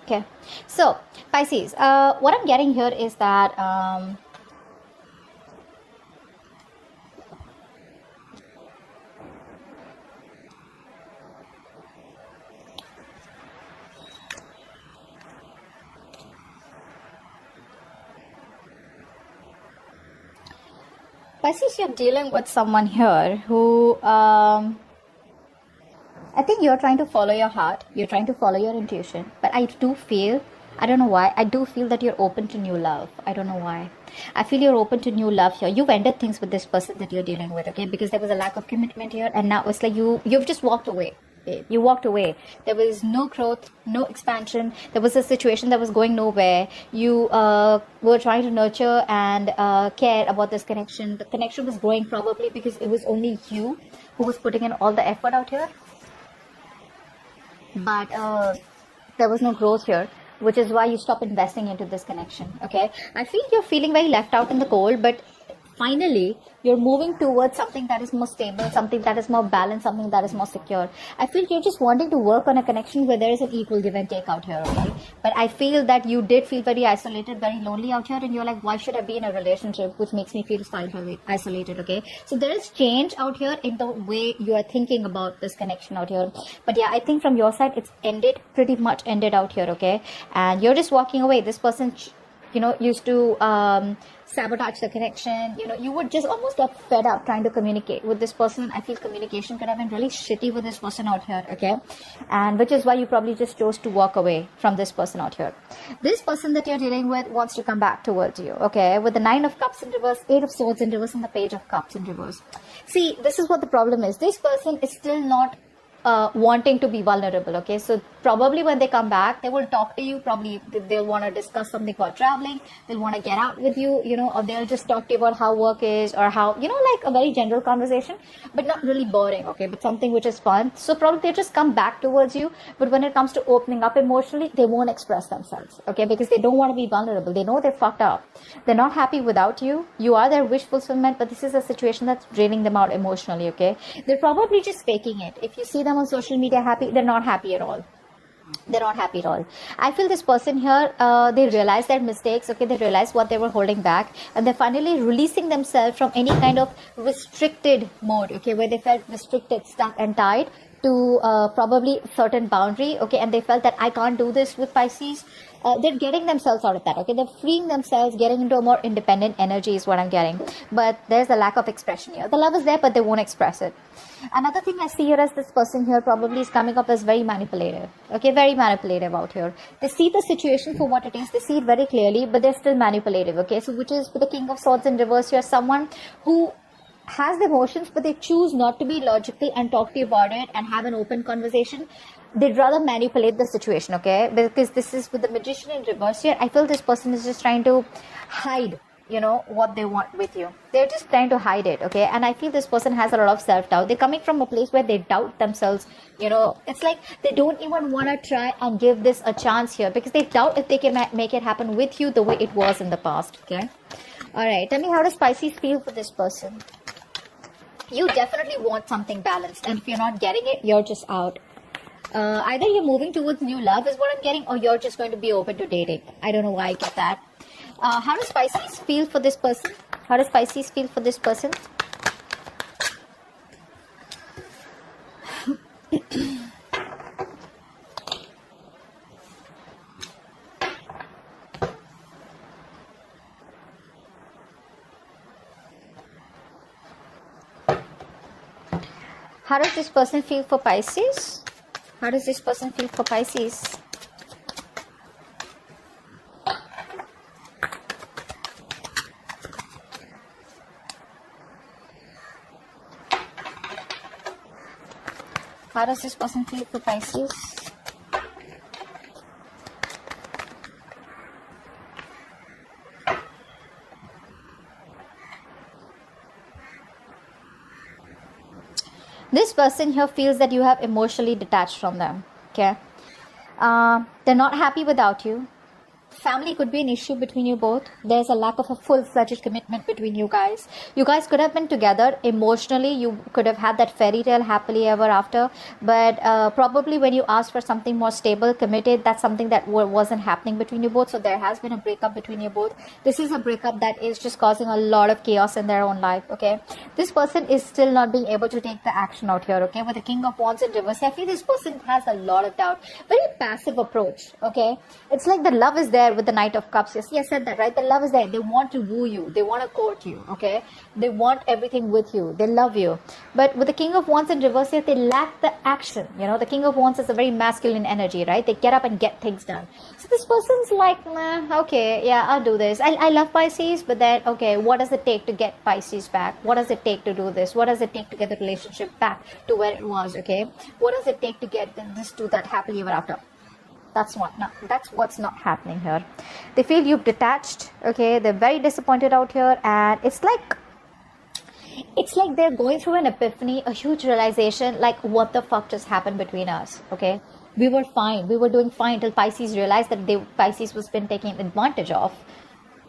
Okay, so Pisces, what I'm getting here is that Pisces, you're dealing with someone here who I think you're trying to follow your heart, you're trying to follow your intuition, but I do feel, I don't know why, I do feel that you're open to new love. I don't know why. I feel you're open to new love here. You've ended things with this person that you're dealing with, okay? Because there was a lack of commitment here, and now it's like you've just walked away. Babe. You walked away. There was no growth, no expansion. There was a situation that was going nowhere. You were trying to nurture and care about this connection. The connection was growing probably because it was only you who was putting in all the effort out here. But there was no growth here, which is why you stop investing into this connection. Okay, I feel you're feeling very left out in the cold, but finally you're moving towards something that is more stable, something that is more balanced, something that is more secure. I feel you're just wanting to work on a connection where there is an equal give and take out here, okay? But I feel that you did feel very isolated, very lonely out here, and you're like, why should I be in a relationship which makes me feel isolated, okay? So there is change out here in the way you are thinking about this connection out here. But yeah, I think from your side it's ended, pretty much ended out here, okay? And you're just walking away. This person, you know, used to sabotage the connection. You know, you would just almost get fed up trying to communicate with this person. I feel communication could have been really shitty with this person out here, okay? And which is why you probably just chose to walk away from this person out here. This person that you're dealing with wants to come back towards you, okay? With the 9 of Cups in reverse, 8 of Swords in reverse, and the Page of Cups in reverse. See, this is what the problem is. This person is still not wanting to be vulnerable, okay? So probably when they come back, they will talk to you. Probably they'll want to discuss something called traveling. They'll want to get out with you, you know, or they'll just talk to you about how work is, or how, you know, like a very general conversation, but not really boring, okay? But something which is fun. So probably they just come back towards you. But when it comes to opening up emotionally, they won't express themselves, okay? Because they don't want to be vulnerable. They know they're fucked up. They're not happy without you. You are their wish fulfillment, but this is a situation that's draining them out emotionally, okay? They're probably just faking it. If you see them on social media happy, they're not happy at all. They're not happy at all. I feel this person here, they realize their mistakes, okay? They realize what they were holding back, and they're finally releasing themselves from any kind of restricted mode, okay? Where they felt restricted, stuck and tied to probably certain boundary, okay? And they felt that I can't do this with Pisces. They're getting themselves out of that, okay? They're freeing themselves, getting into a more independent energy is what I'm getting. But there's a lack of expression here. The love is there, but they won't express it. Another thing I see here is this person here probably is coming up as very manipulative, okay? Very manipulative out here. They see the situation for what it is. They see it very clearly, but they're still manipulative, okay? So which is with the King of Swords in reverse here, someone who has the emotions, but they choose not to be logical and talk to you about it and have an open conversation. They'd rather manipulate the situation, okay? Because this is with the Magician in reverse here. I feel this person is just trying to hide, you know, what they want with you. They're just trying to hide it, okay? And I feel this person has a lot of self-doubt. They're coming from a place where they doubt themselves, you know. It's like they don't even want to try and give this a chance here because they doubt if they can make it happen with you the way it was in the past, okay? All right, tell me, how does Pisces feel for this person? You definitely want something balanced, and if you're not getting it, you're just out. Either you're moving towards new love is what I'm getting, or you're just going to be open to dating. I don't know why I get that. How does Pisces feel for this person? How does Pisces feel for this person? How does this person feel for Pisces? How does this person feel for Pisces? How does this person feel for Pisces? This person here feels that you have emotionally detached from them, okay? They're not happy without you. family could be an issue between you both. There's a lack of a full-fledged commitment between you guys. You guys could have been together emotionally. You could have had that fairy tale happily ever after, but probably when you asked for something more stable, committed, that's something that wasn't happening between you both. So there has been a breakup between you both. This is a breakup that is just causing a lot of chaos in their own life. Okay, this person is still not being able to take the action out here. Okay, with the King of Wands in reverse, I feel this person has a lot of doubt. Very passive approach. Okay, it's like the love is there with the Knight of Cups. Yes, I said that, right? The love is there. They want to woo you. They want to court you. Okay, they want everything with you. They love you. But with the King of Wands in reverse here, they lack the action. You know, the King of Wands is a very masculine energy, right? They get up and get things done. So this person's like, nah, okay, yeah, I'll do this. I love Pisces, but then, okay, what does it take to get Pisces back? What does it take to do this? What does it take to get the relationship back to where it was? Okay, what does it take to get this to that happily ever after? That's what's not happening here. They feel you've detached. Okay, they're very disappointed out here, and it's like they're going through an epiphany, a huge realization, like, what the fuck just happened between us? Okay, we were fine, we were doing fine till Pisces realized that Pisces was been taken advantage of,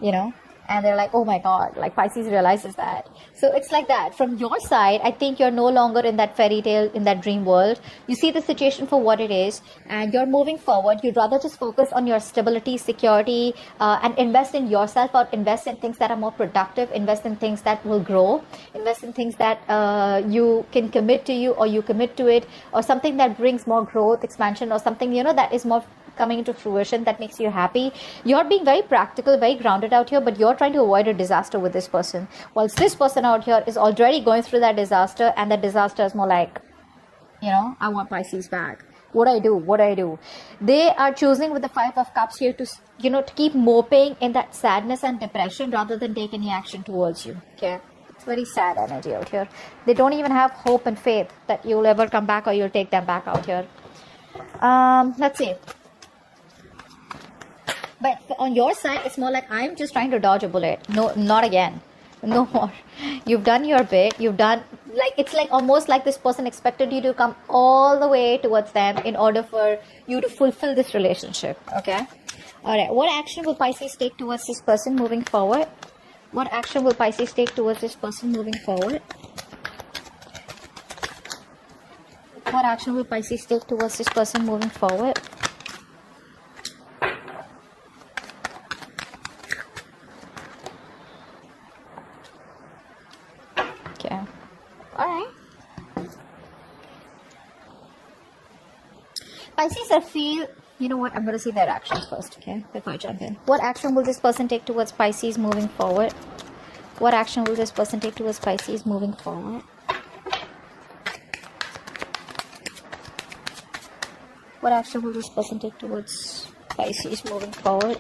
you know. And they're like, oh my god, like Pisces realizes that. So it's like that. From your side, I think you're no longer in that fairy tale, in that dream world. You see the situation for what it is, and you're moving forward. You'd rather just focus on your stability, security, and invest in yourself, or invest in things that are more productive, invest in things that will grow, invest in things that you can commit to you, or you commit to it, or something that brings more growth, expansion, or something, you know, that is more coming into fruition, that makes you happy. You're being very practical, very grounded out here, but you're trying to avoid a disaster with this person, whilst this person out here is already going through that disaster, and that disaster is more like, you know, I want Pisces back. What do I do? They are choosing with the Five of Cups here to, you know, to keep moping in that sadness and depression rather than take any action towards you. Okay, it's very sad energy out here. They don't even have hope and faith that you'll ever come back, or you'll take them back out here. Let's see. But on your side, it's more like, I'm just trying to dodge a bullet. No, not again. No more. You've done your bit. You've done, like, it's like almost like this person expected you to come all the way towards them in order for you to fulfill this relationship. Okay. All right. What action will Pisces take towards this person moving forward? What action will Pisces take towards this person moving forward? What action will Pisces take towards this person moving forward? Okay. All right. Pisces, I feel, you know what, I'm going to see their actions first, okay, before I jump in. What action will this person take towards Pisces moving forward? What action will this person take towards Pisces moving forward? What action will this person take towards Pisces moving forward?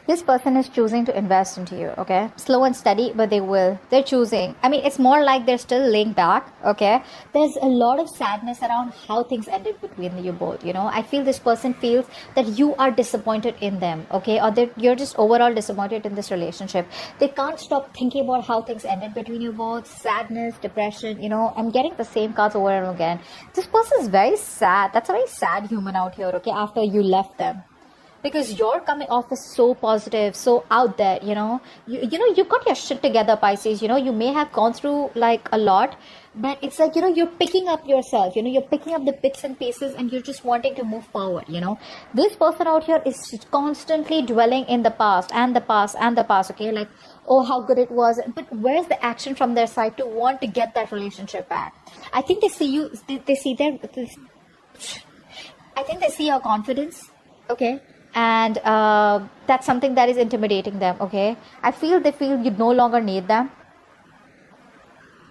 This person is choosing to invest into you, okay? Slow and steady, but they will. They're choosing. I mean, it's more like they're still laying back, okay? There's a lot of sadness around how things ended between you both, you know? I feel this person feels that you are disappointed in them, okay? Or that you're just overall disappointed in this relationship. They can't stop thinking about how things ended between you both. Sadness, depression, you know? I'm getting the same cards over and over again. This person is very sad. That's a very sad human out here, okay? After you left them. Because you're coming off as so positive, so out there, you know. You know, you got your shit together, Pisces. You know, you may have gone through like a lot, but it's like, you know, you're picking up yourself. You know, you're picking up the bits and pieces, and you're just wanting to move forward, you know. This person out here is constantly dwelling in the past and the past and the past, okay? Like, oh, how good it was. But where's the action from their side to want to get that relationship back? I think they see you, they see their, I think they see your confidence, okay? And that's something that is intimidating them, okay? They feel you no longer need them,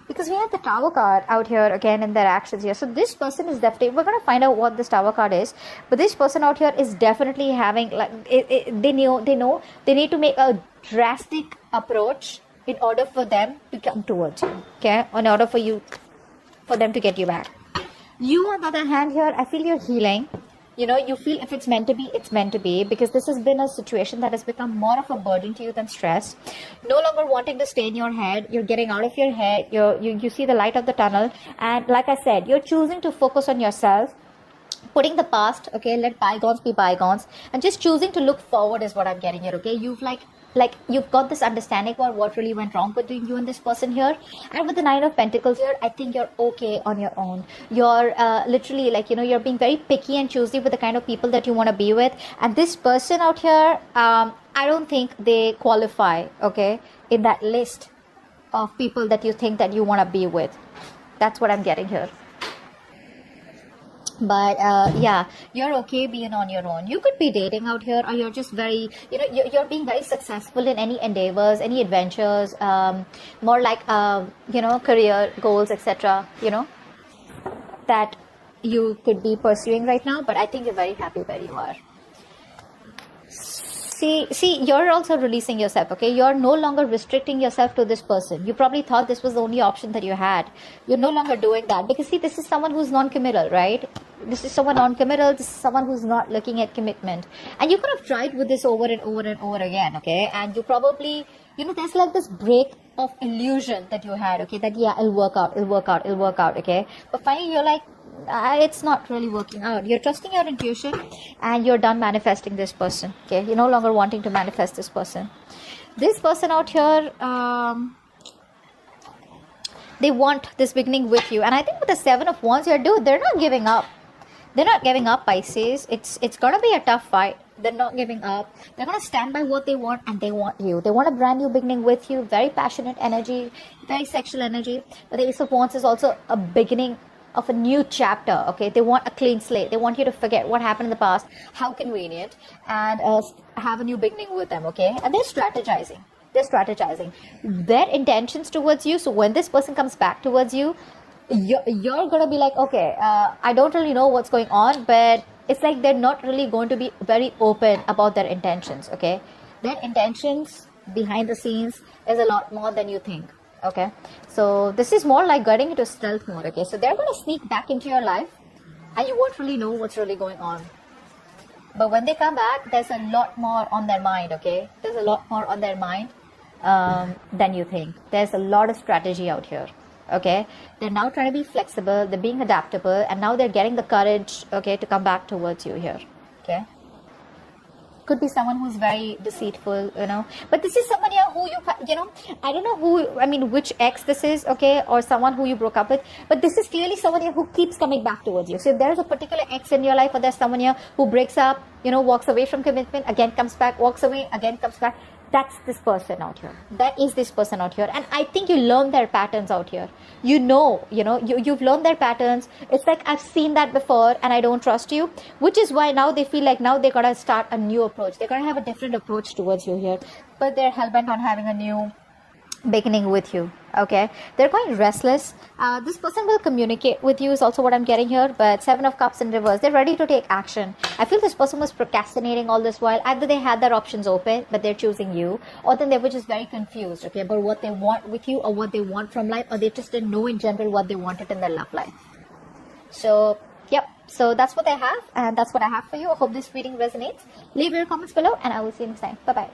because we have the Tower card out here again in their actions here. So this person is definitely, we're going to find out what this Tower card is, but this person out here is definitely having, like, they know they need to make a drastic approach in order for them to come towards you, okay? In order for them to get you back. You, on the other hand, here, I feel you're healing. You know, you feel if it's meant to be, it's meant to be, because this has been a situation that has become more of a burden to you than stress. No longer wanting to stay in your head, you're getting out of your head, you see the light of the tunnel, and like I said, you're choosing to focus on yourself, putting the past, okay, let bygones be bygones, and just choosing to look forward is what I'm getting here, okay? You've you've got this understanding about what really went wrong between you and this person here. And with the Nine of Pentacles here, I think you're okay on your own. You're literally like, you know, you're being very picky and choosy with the kind of people that you want to be with. And this person out here, I don't think they qualify, okay, in that list of people that you think that you want to be with. That's what I'm getting here. But yeah, you're okay being on your own. You could be dating out here, or you're just very, you know, you're being very successful in any endeavors, any adventures, more like you know, career goals, etc., you know, that you could be pursuing right now. But I think you're very happy where you are. See, you're also releasing yourself, okay? You're no longer restricting yourself to this person. You probably thought this was the only option that you had. You're no longer doing that, because see, this is someone who's non-committal, right? This is someone non-committal. This is someone who's not looking at commitment. And you could have tried with this over and over and over again, okay? And you probably, you know, there's like this break of illusion that you had, okay? That, yeah, it'll work out, okay? But finally, you're like, it's not really working out. You're trusting your intuition, and you're done manifesting this person, okay? You're no longer wanting to manifest this person. This person out here, they want this beginning with you. And I think with the Seven of Wands here, dude, they're not giving up. They're not giving up, Pisces. It's gonna be a tough fight. They're not giving up. They're gonna stand by what they want, and they want you. They want a brand new beginning with you. Very passionate energy, very sexual energy. But the Ace of Wands is also a beginning of a new chapter, okay? They want a clean slate. They want you to forget what happened in the past, how convenient, and have a new beginning with them, okay? And they're strategizing. Their intentions towards you. So when this person comes back towards you, you're gonna be like, okay, I don't really know what's going on, but it's like they're not really going to be very open about their intentions, okay? Their intentions behind the scenes is a lot more than you think. Okay, so this is more like getting into stealth mode, okay? So they're going to sneak back into your life, and you won't really know what's really going on. But when they come back, there's a lot more on their mind, okay? There's a lot more on their mind than you think. There's a lot of strategy out here, okay? They're now trying to be flexible, they're being adaptable, and now they're getting the courage, okay, to come back towards you here, okay? Could be someone who's very deceitful, you know, but this is someone here who you know, I don't know who, I mean, which ex this is, okay, or someone who you broke up with, but this is clearly someone here who keeps coming back towards you. So if there's a particular ex in your life, or there's someone here who breaks up, you know, walks away from commitment, again comes back, walks away, again comes back, that's this person out here. That is this person out here. And I think you learn their patterns out here. You know, you've learned their patterns. It's like, I've seen that before, and I don't trust you, which is why now they feel like now they're going to start a new approach. They're going to have a different approach towards you here, but they're hell-bent on having a new beginning with you, okay? They're quite restless. This person will communicate with you is also what I'm getting here, but Seven of Cups in reverse, they're ready to take action. I feel this person was procrastinating all this while. Either they had their options open, but they're choosing you, or then they were just very confused, okay, about what they want with you, or what they want from life, or they just didn't know in general what they wanted in their love life. So yep, so that's what I have, and that's what I have for you. I hope this reading resonates. Leave your comments below, and I will see you next time. Bye bye.